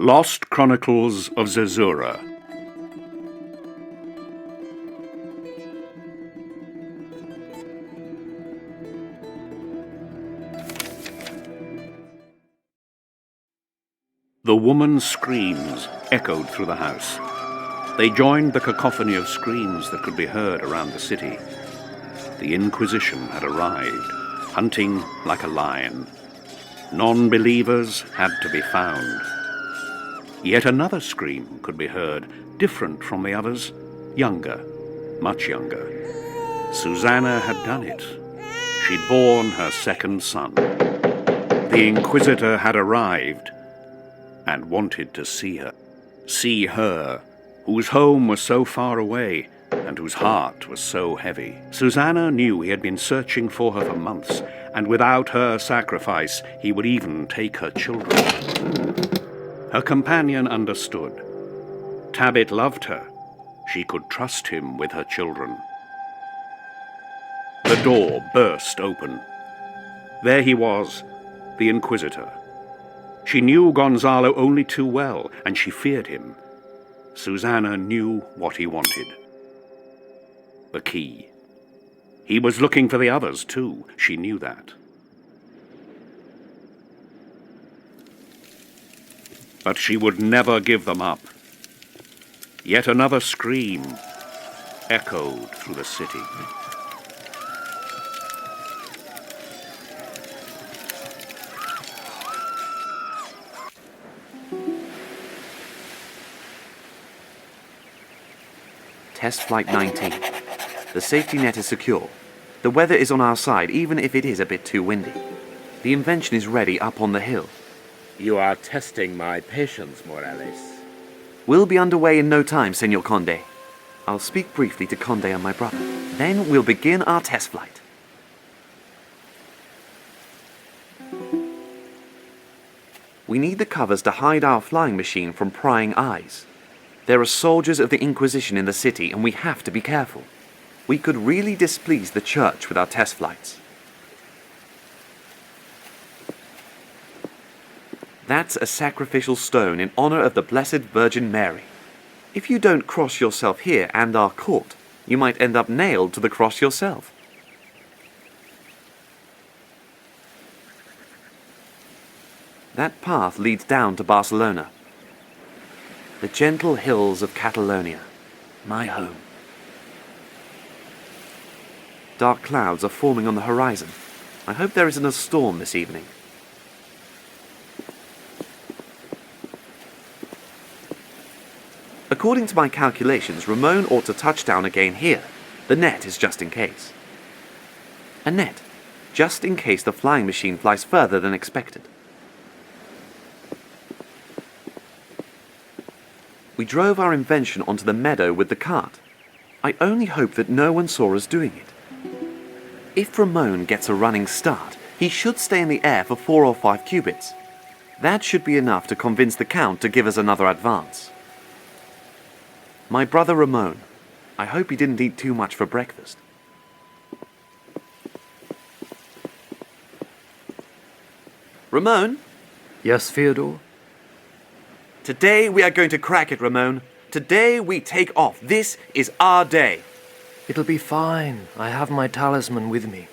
Lost Chronicles of Zerzura. The woman's screams echoed through the house. They joined the cacophony of screams that could be heard around the city. The Inquisition had arrived, hunting like a lion. Non-believers had to be found. Yet another scream could be heard, different from the others, younger, much younger. Susanna had done it. She'd borne her second son. The Inquisitor had arrived and wanted to see her, whose home was so far away and whose heart was so heavy. Susanna knew he had been searching for her for months, and without her sacrifice, he would even take her children. Her companion understood. Tabit loved her. She could trust him with her children. The door burst open. There he was, the Inquisitor. She knew Gonzalo only too well, and she feared him. Susanna knew what he wanted. The key. He was looking for the others, too. She knew that. But she would never give them up. Yet another scream echoed through the city. Test Flight 19. The safety net is secure. The weather is on our side, even if it is a bit too windy. The invention is ready up on the hill. You are testing my patience, Morales. We'll be underway in no time, Senor Conde. I'll speak briefly to Conde and my brother. Then we'll begin our test flight. We need the covers to hide our flying machine from prying eyes. There are soldiers of the Inquisition in the city, and we have to be careful. We could really displease the Church with our test flights. That's a sacrificial stone in honor of the Blessed Virgin Mary. If you don't cross yourself here and are caught, you might end up nailed to the cross yourself. That path leads down to Barcelona. The gentle hills of Catalonia, my home. Dark clouds are forming on the horizon. I hope there isn't a storm this evening. According to my calculations, Ramon ought to touch down again here. The net is just in case. A net, just in case the flying machine flies further than expected. We drove our invention onto the meadow with the cart. I only hope that no one saw us doing it. If Ramon gets a running start, he should stay in the air for 4 or 5 cubits. That should be enough to convince the Count to give us another advance. My brother Ramon. I hope he didn't eat too much for breakfast. Ramon? Yes, Fyodor? Today we are going to crack it, Ramon. Today we take off. This is our day. It'll be fine. I have my talisman with me.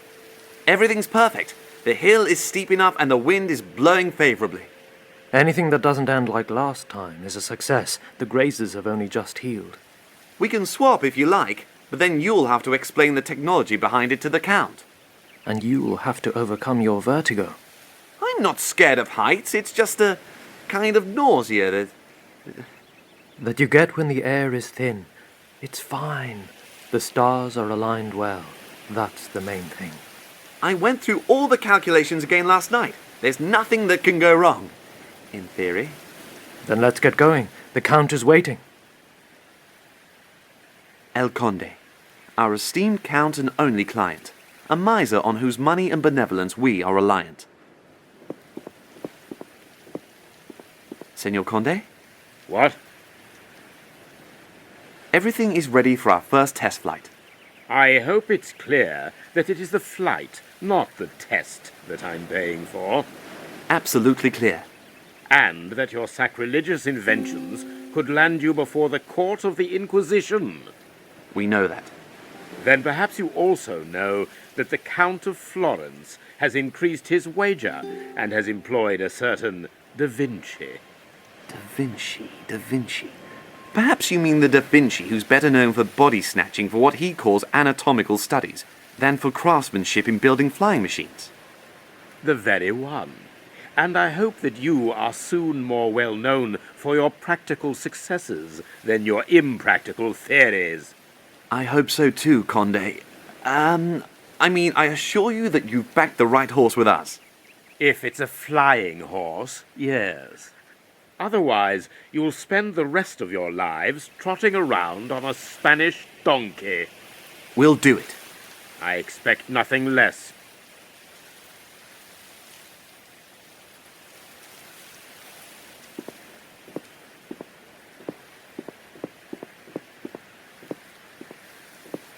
Everything's perfect. The hill is steep enough and the wind is blowing favorably. Anything that doesn't end like last time is a success. The grazes have only just healed. We can swap if you like, but then you'll have to explain the technology behind it to the Count. And you'll have to overcome your vertigo. I'm not scared of heights. It's just a kind of nausea that you get when the air is thin. It's fine. The stars are aligned well. That's the main thing. I went through all the calculations again last night. There's nothing that can go wrong. In theory. Then let's get going. The Count is waiting. El Conde, our esteemed Count and only client, a miser on whose money and benevolence we are reliant. Senor Conde? What? Everything is ready for our first test flight. I hope it's clear that it is the flight, not the test, that I'm paying for. Absolutely clear. and that your sacrilegious inventions could land you before the court of the Inquisition. We know that. Then perhaps you also know that the Count of Florence has increased his wager and has employed a certain Da Vinci. Da Vinci. Perhaps you mean the Da Vinci who's better known for body snatching for what he calls anatomical studies than for craftsmanship in building flying machines. The very one. And I hope that you are soon more well known for your practical successes than your impractical theories. I hope so too, Conde. I assure you that you've backed the right horse with us. If it's a flying horse, yes. Otherwise, you'll spend the rest of your lives trotting around on a Spanish donkey. We'll do it. I expect nothing less.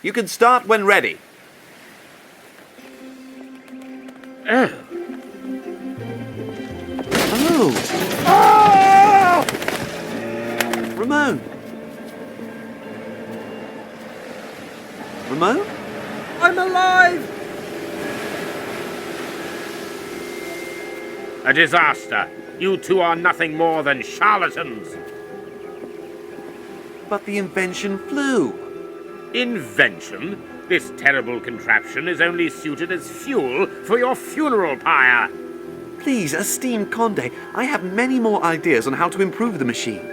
You can start when ready. Oh. Oh! Ramon! Ramon? I'm alive! A disaster. You two are nothing more than charlatans. But the invention flew. Invention? This terrible contraption is only suited as fuel for your funeral pyre. Please, esteemed Conde, I have many more ideas on how to improve the machine.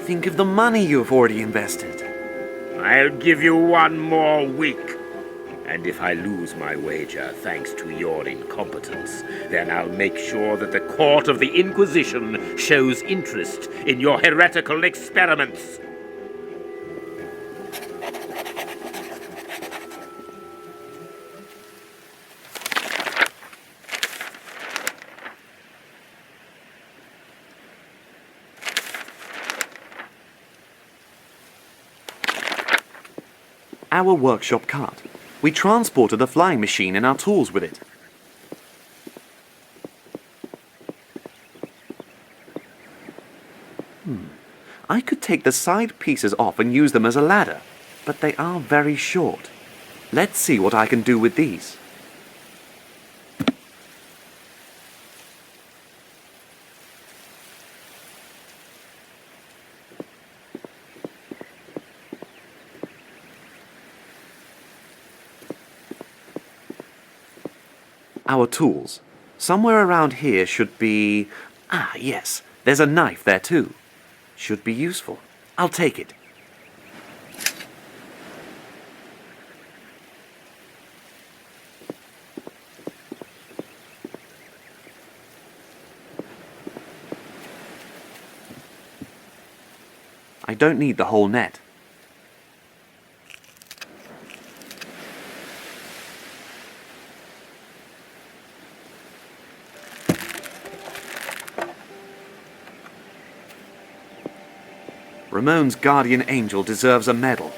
Think of the money you have already invested. I'll give you one more week. And if I lose my wager thanks to your incompetence, then I'll make sure that the court of the Inquisition shows interest in your heretical experiments. Our workshop cart. We transported the flying machine and our tools with it. I could take the side pieces off and use them as a ladder, but they are very short. Let's see what I can do with these. Our tools. Somewhere around here should be... Ah, yes, there's a knife there too. Should be useful. I'll take it. I don't need the whole net. Ramon's guardian angel deserves a medal.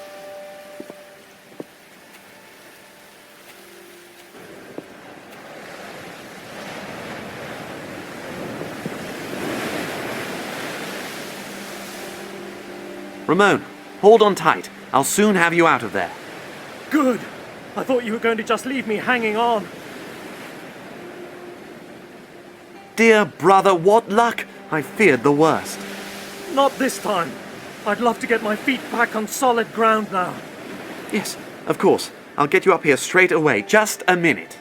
Ramon, hold on tight. I'll soon have you out of there. Good! I thought you were going to just leave me hanging on. Dear brother, what luck! I feared the worst. Not this time. I'd love to get my feet back on solid ground now. Yes, of course. I'll get you up here straight away. Just a minute.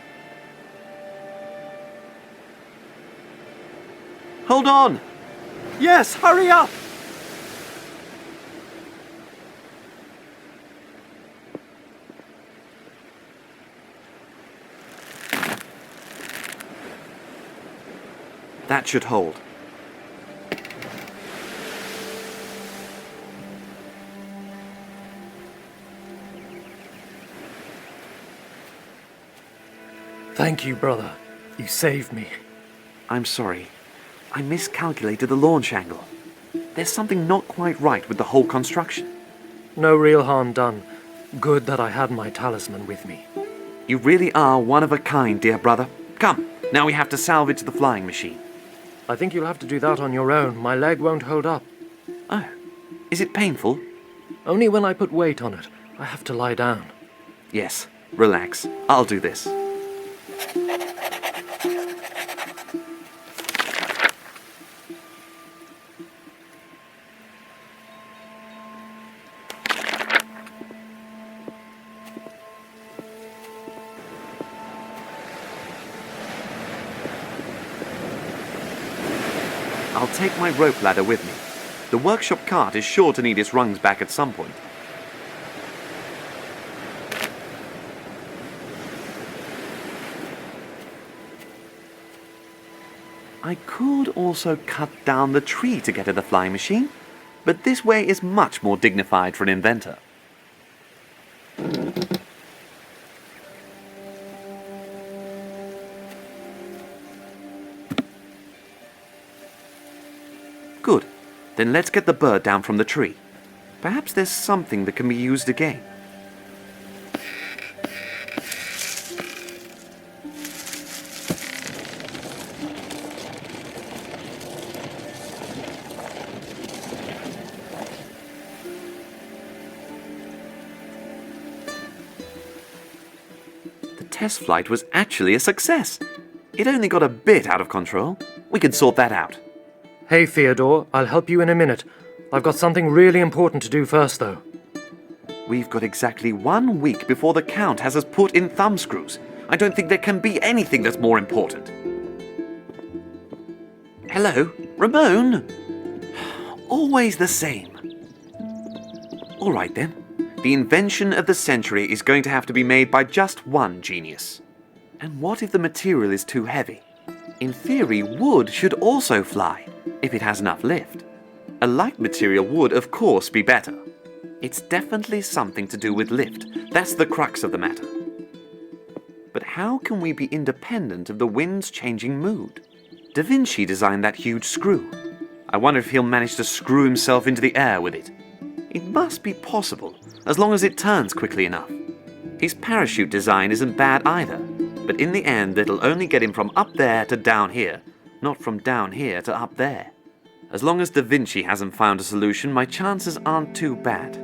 Hold on! Yes, hurry up! That should hold. Thank you, brother. You saved me. I'm sorry. I miscalculated the launch angle. There's something not quite right with the whole construction. No real harm done. Good that I had my talisman with me. You really are one of a kind, dear brother. Come, now we have to salvage the flying machine. I think you'll have to do that on your own. My leg won't hold up. Oh, is it painful? Only when I put weight on it. I have to lie down. Yes, relax. I'll do this. I'll take my rope ladder with me. The workshop cart is sure to need its rungs back at some point. I could also cut down the tree to get to the flying machine, but this way is much more dignified for an inventor. Good. Then let's get the bird down from the tree. Perhaps there's something that can be used again. The test flight was actually a success. It only got a bit out of control. We can sort that out. Hey, Theodore, I'll help you in a minute. I've got something really important to do first, though. We've got exactly 1 week before the Count has us put in thumbscrews. I don't think there can be anything that's more important. Hello, Ramon? Always the same. All right then. The invention of the century is going to have to be made by just one genius. And what if the material is too heavy? In theory, wood should also fly, if it has enough lift. A light material would, of course, be better. It's definitely something to do with lift. That's the crux of the matter. But how can we be independent of the wind's changing mood? Da Vinci designed that huge screw. I wonder if he'll manage to screw himself into the air with it. It must be possible, as long as it turns quickly enough. His parachute design isn't bad either, but in the end it'll only get him from up there to down here, not from down here to up there. As long as Da Vinci hasn't found a solution, my chances aren't too bad.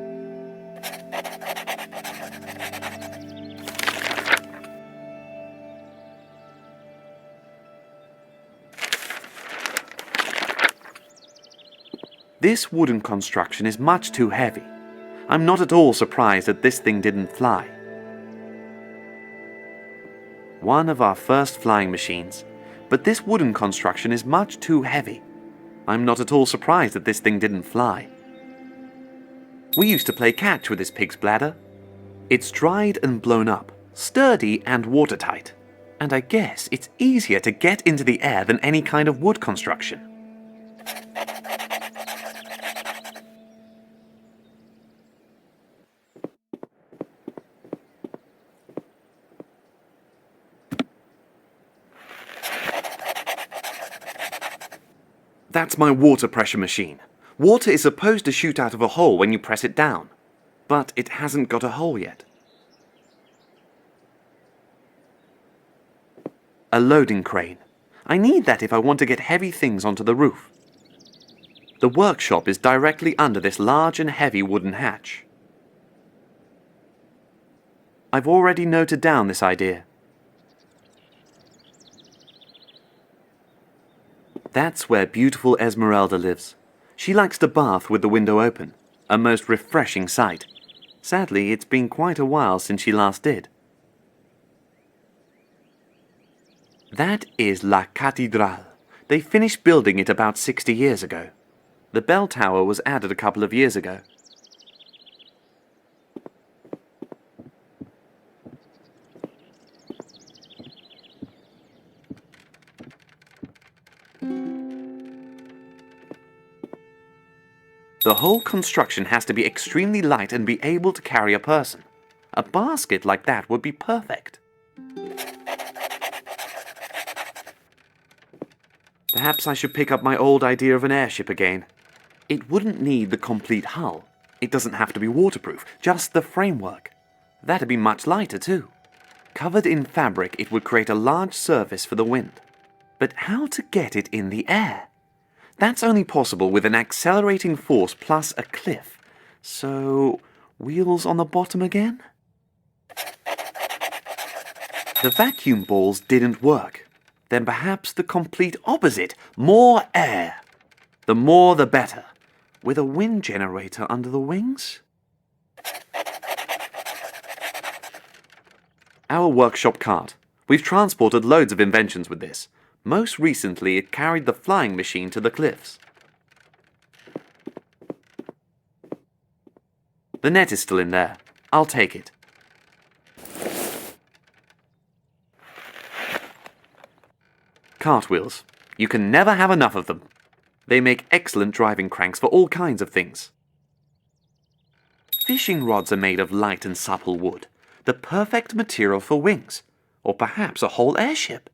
This wooden construction is much too heavy. I'm not at all surprised that this thing didn't fly. One of our first flying machines, but this wooden construction is much too heavy. I'm not at all surprised that this thing didn't fly. We used to play catch with this pig's bladder. It's dried and blown up, sturdy and watertight. And I guess it's easier to get into the air than any kind of wood construction. That's my water pressure machine. Water is supposed to shoot out of a hole when you press it down, but it hasn't got a hole yet. A loading crane. I need that if I want to get heavy things onto the roof. The workshop is directly under this large and heavy wooden hatch. I've already noted down this idea. That's where beautiful Esmeralda lives. She likes to bath with the window open, a most refreshing sight. Sadly, it's been quite a while since she last did. That is La Catedral. They finished building it about 60 years ago. The bell tower was added a couple of years ago. The whole construction has to be extremely light and be able to carry a person. A basket like that would be perfect. Perhaps I should pick up my old idea of an airship again. It wouldn't need the complete hull. It doesn't have to be waterproof, just the framework. That'd be much lighter too. Covered in fabric, it would create a large surface for the wind. But how to get it in the air? That's only possible with an accelerating force plus a cliff. So, wheels on the bottom again? The vacuum balls didn't work. Then perhaps the complete opposite. More air. The more the better. With a wind generator under the wings? Our workshop cart. We've transported loads of inventions with this. Most recently, it carried the flying machine to the cliffs. The net is still in there. I'll take it. Cartwheels. You can never have enough of them. They make excellent driving cranks for all kinds of things. Fishing rods are made of light and supple wood, the perfect material for wings, or perhaps a whole airship.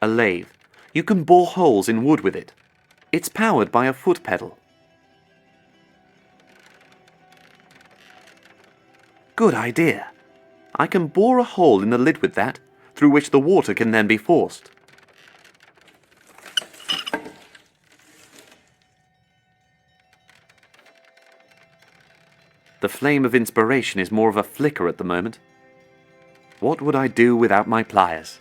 A lathe. You can bore holes in wood with it. It's powered by a foot pedal. Good idea. I can bore a hole in the lid with that, through which the water can then be forced. The flame of inspiration is more of a flicker at the moment. What would I do without my pliers?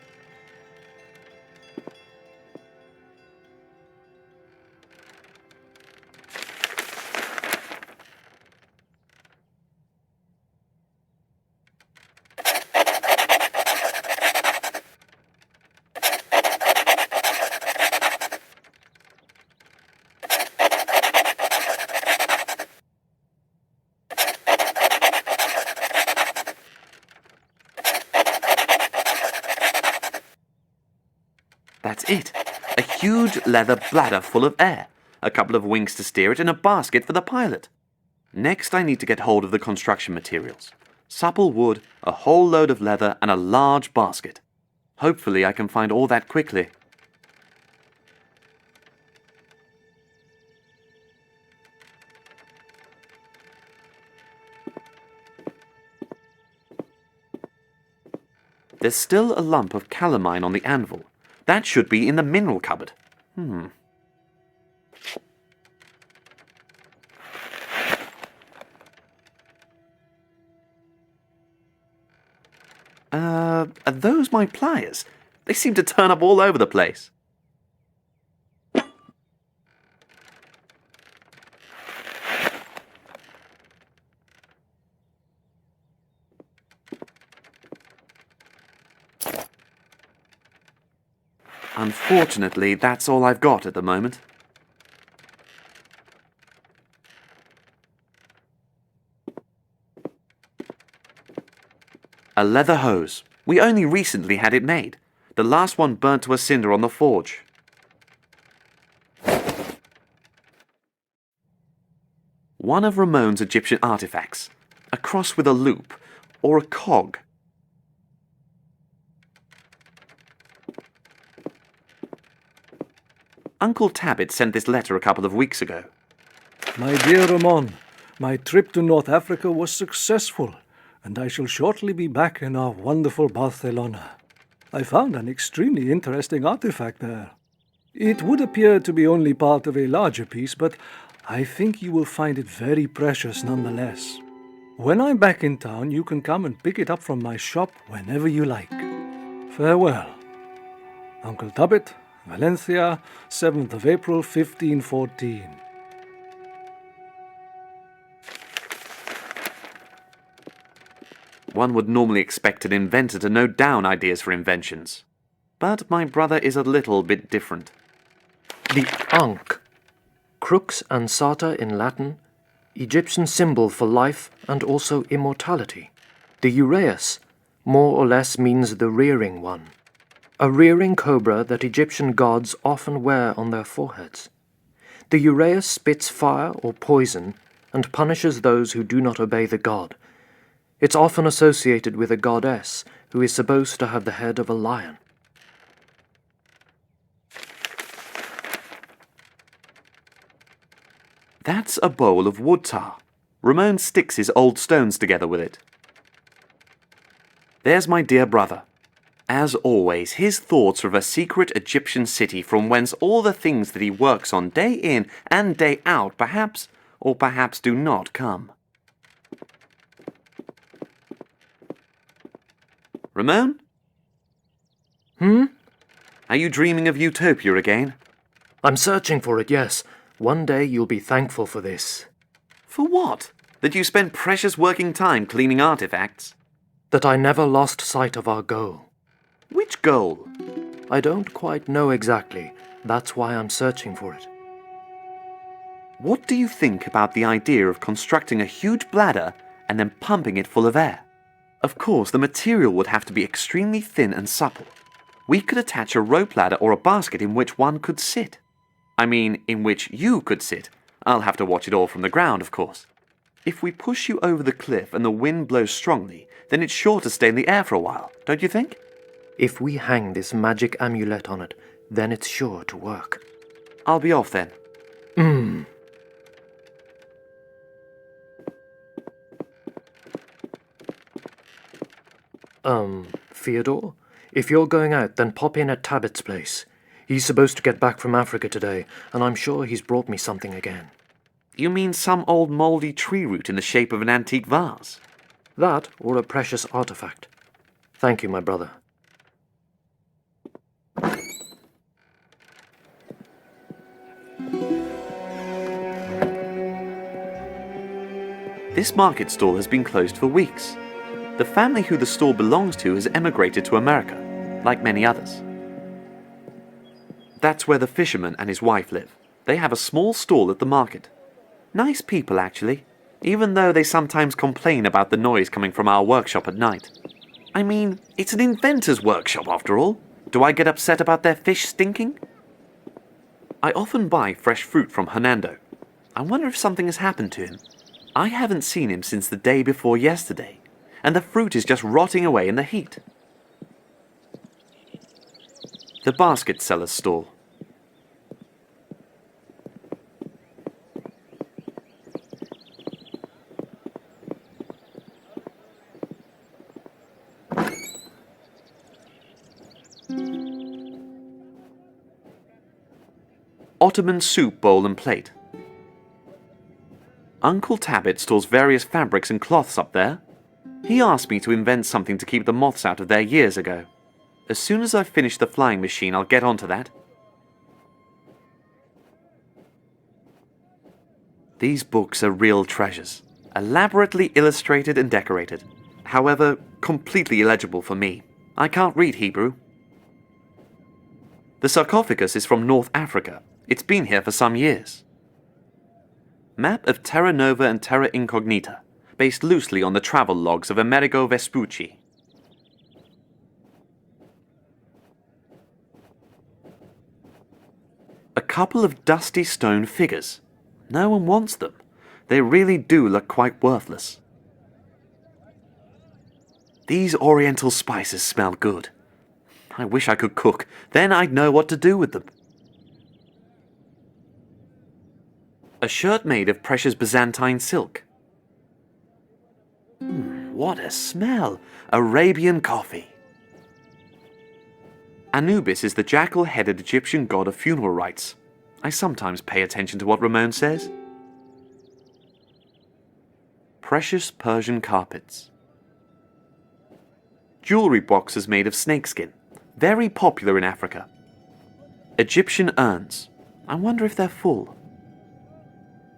That's it. A huge leather bladder full of air, a couple of wings to steer it, and a basket for the pilot. Next, I need to get hold of the construction materials. Supple wood, a whole load of leather, and a large basket. Hopefully I can find all that quickly. There's still a lump of calamine on the anvil. That should be in the mineral cupboard. Are those my pliers? They seem to turn up all over the place. Unfortunately, that's all I've got at the moment. A leather hose. We only recently had it made. The last one burnt to a cinder on the forge. One of Ramon's Egyptian artifacts. A cross with a loop, or a cog. Uncle Tabit sent this letter a couple of weeks ago. My dear Ramon, my trip to North Africa was successful, and I shall shortly be back in our wonderful Barcelona. I found an extremely interesting artifact there. It would appear to be only part of a larger piece, but I think you will find it very precious nonetheless. When I'm back in town, you can come and pick it up from my shop whenever you like. Farewell. Uncle Tabit, Valencia, 7th of April, 1514. One would normally expect an inventor to note down ideas for inventions. But my brother is a little bit different. The Ankh, crux ansata in Latin, Egyptian symbol for life and also immortality. The uraeus, more or less, means the rearing one. A rearing cobra that Egyptian gods often wear on their foreheads. The uraeus spits fire or poison and punishes those who do not obey the god. It's often associated with a goddess who is supposed to have the head of a lion. That's a bowl of wood tar. Ramon sticks his old stones together with it. There's my dear brother. As always, his thoughts are of a secret Egyptian city from whence all the things that he works on day in and day out perhaps, or perhaps do not come. Ramon? Are you dreaming of utopia again? I'm searching for it, yes. One day you'll be thankful for this. For what? That you spent precious working time cleaning artifacts? That I never lost sight of our goal. Which goal? I don't quite know exactly. That's why I'm searching for it. What do you think about the idea of constructing a huge bladder and then pumping it full of air? Of course, the material would have to be extremely thin and supple. We could attach a rope ladder or a basket in which one could sit. I mean, in which you could sit. I'll have to watch it all from the ground, of course. If we push you over the cliff and the wind blows strongly, then it's sure to stay in the air for a while, don't you think? If we hang this magic amulet on it, then it's sure to work. I'll be off then. Theodore? If you're going out, then pop in at Tabit's place. He's supposed to get back from Africa today, and I'm sure he's brought me something again. You mean some old mouldy tree root in the shape of an antique vase? That, or a precious artifact. Thank you, my brother. This market stall has been closed for weeks. The family who the stall belongs to has emigrated to America, like many others. That's where the fisherman and his wife live. They have a small stall at the market. Nice people, actually, even though they sometimes complain about the noise coming from our workshop at night. I mean, it's an inventor's workshop after all. Do I get upset about their fish stinking? I often buy fresh fruit from Hernando. I wonder if something has happened to him. I haven't seen him since the day before yesterday, and the fruit is just rotting away in the heat. The basket seller's stall. Ottoman soup bowl and plate. Uncle Tabit stores various fabrics and cloths up there. He asked me to invent something to keep the moths out of there years ago. As soon as I finish the flying machine, I'll get onto that. These books are real treasures, elaborately illustrated and decorated. However, completely illegible for me. I can't read Hebrew. The sarcophagus is from North Africa. It's been here for some years. Map of Terra Nova and Terra Incognita, based loosely on the travel logs of Amerigo Vespucci. A couple of dusty stone figures. No one wants them. They really do look quite worthless. These oriental spices smell good. I wish I could cook, then I'd know what to do with them. A shirt made of precious Byzantine silk. What a smell! Arabian coffee. Anubis is the jackal-headed Egyptian god of funeral rites. I sometimes pay attention to what Ramon says. Precious Persian carpets. Jewelry boxes made of snakeskin. Very popular in Africa. Egyptian urns. I wonder if they're full.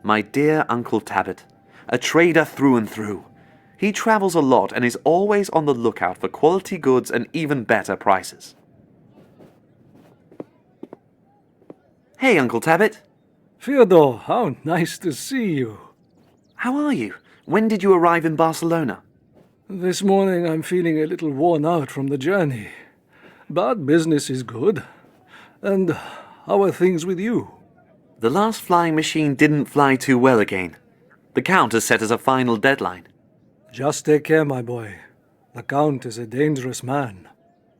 My dear Uncle Tabit, a trader through and through. He travels a lot and is always on the lookout for quality goods and even better prices. Hey, Uncle Tabit. Fyodor, how nice to see you. How are you? When did you arrive in Barcelona? This morning I'm feeling a little worn out from the journey. But business is good. And how are things with you? The last flying machine didn't fly too well again. The Count has set us a final deadline. Just take care, my boy. The Count is a dangerous man.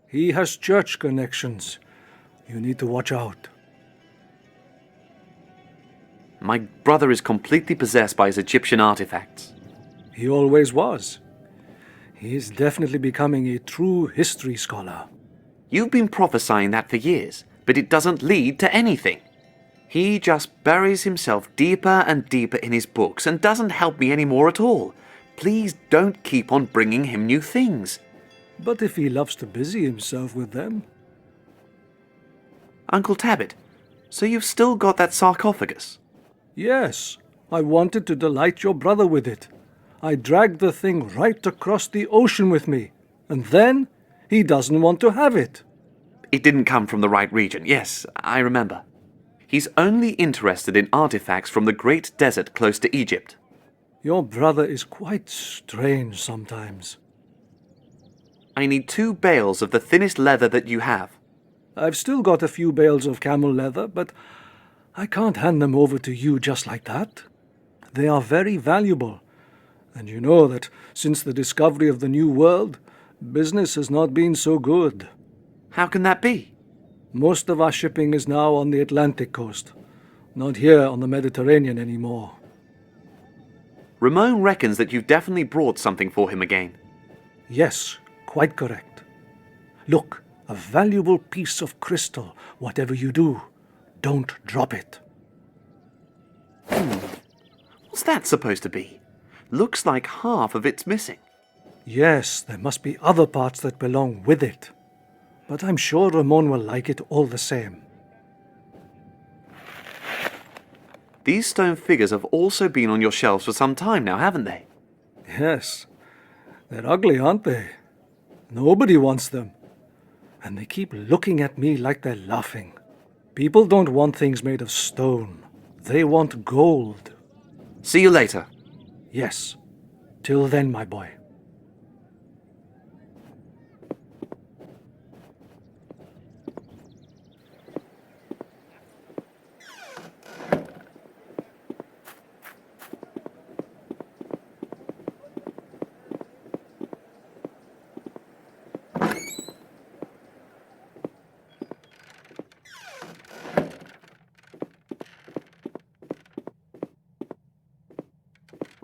He has church connections. You need to watch out. My brother is completely possessed by his Egyptian artifacts. He always was. He is definitely becoming a true history scholar. You've been prophesying that for years, but it doesn't lead to anything. He just buries himself deeper and deeper in his books and doesn't help me anymore at all. Please don't keep on bringing him new things. But if he loves to busy himself with them, Uncle Tabbit, so you've still got that sarcophagus? yes, I wanted to delight your brother with it. I dragged the thing right across the ocean with me, and then he doesn't want to have it. It didn't come from the right region. Yes, I remember. He's only interested in artifacts from the great desert close to Egypt. Your brother is quite strange sometimes. I need 2 bales of the thinnest leather that you have. I've still got a few bales of camel leather, but I can't hand them over to you just like that. They are very valuable, and you know that since the discovery of the New World, business has not been so good. How can that be? Most of our shipping is now on the Atlantic coast, not here on the Mediterranean anymore. Ramon reckons that you've definitely brought something for him again. Yes, quite correct. Look, a valuable piece of crystal. Whatever you do, don't drop it. What's that supposed to be? Looks like half of it's missing. Yes, there must be other parts that belong with it. But I'm sure Ramon will like it all the same. These stone figures have also been on your shelves for some time now, haven't they? Yes, they're ugly, aren't they? Nobody wants them. And they keep looking at me like they're laughing. People don't want things made of stone. They want gold. See you later. Yes. Till then, my boy.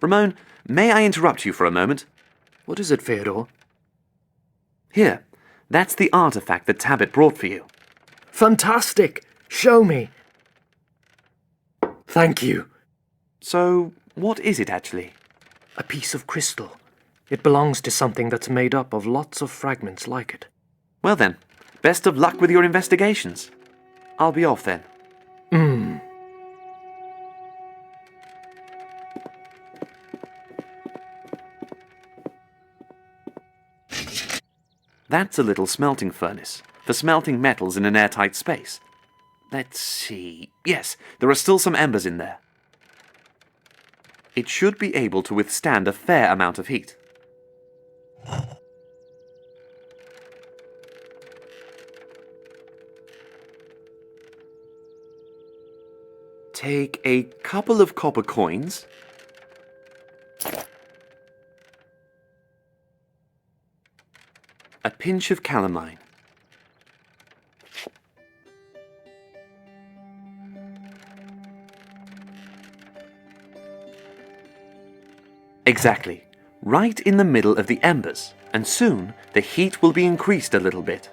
Ramon, may I interrupt you for a moment? What is it, Feodor? Here, that's the artifact that Tabbit brought for you. Fantastic! Show me! Thank you. So, what is it actually? A piece of crystal. It belongs to something that's made up of lots of fragments like it. Well then, best of luck with your investigations. I'll be off then. That's a little smelting furnace for smelting metals in an airtight space. Let's see. Yes, there are still some embers in there. It should be able to withstand a fair amount of heat. Take a couple of copper coins. A pinch of calamine. Exactly. Right in the middle of the embers, and soon the heat will be increased a little bit.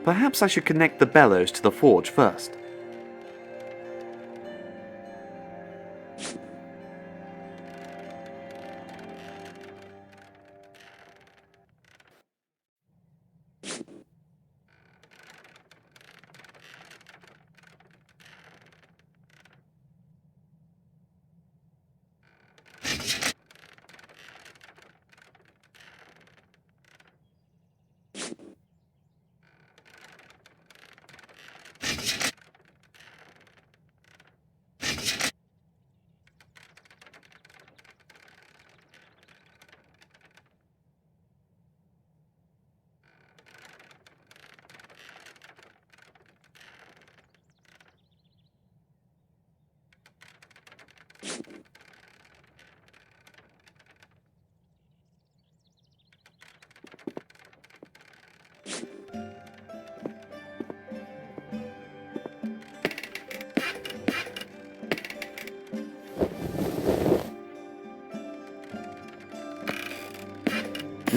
Perhaps I should connect the bellows to the forge first.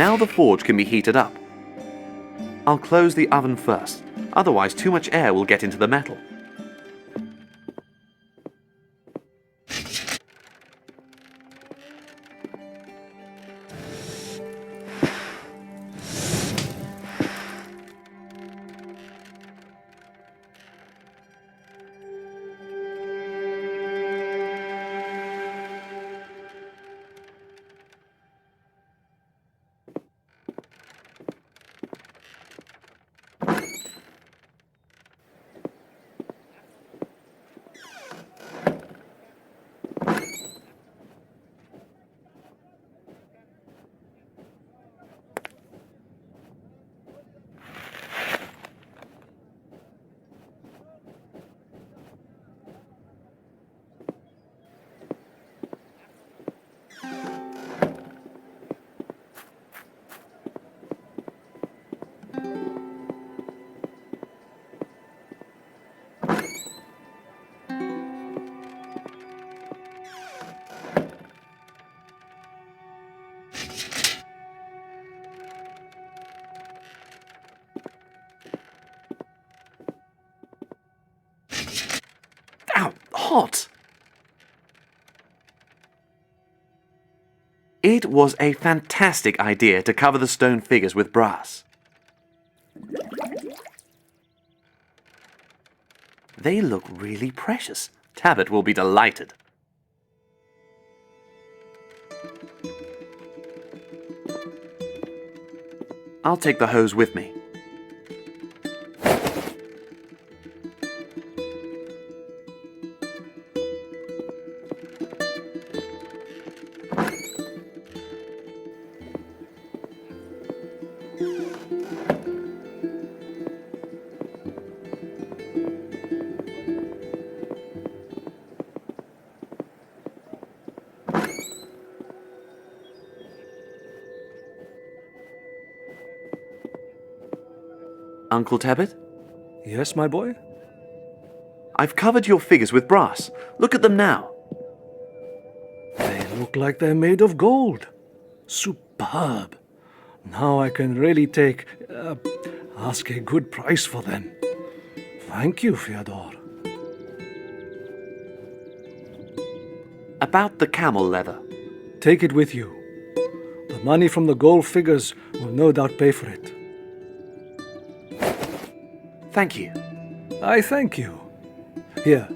Now the forge can be heated up. I'll close the oven first, otherwise too much air will get into the metal. Ow! Hot! It was a fantastic idea to cover the stone figures with brass. They look really precious. Tabit will be delighted. I'll take the hose with me. Uncle Tabit? Yes, my boy? I've covered your figures with brass. Look at them now. They look like they're made of gold. Superb. Now I can really ask a good price for them. Thank you, Fyodor. About the camel leather. Take it with you. The money from the gold figures will no doubt pay for it. Thank you. I thank you. Here,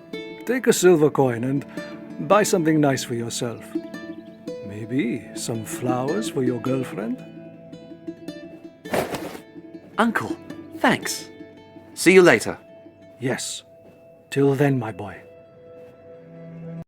take a silver coin and buy something nice for yourself. Maybe some flowers for your girlfriend? Uncle, thanks. See you later. Yes. Till then, my boy.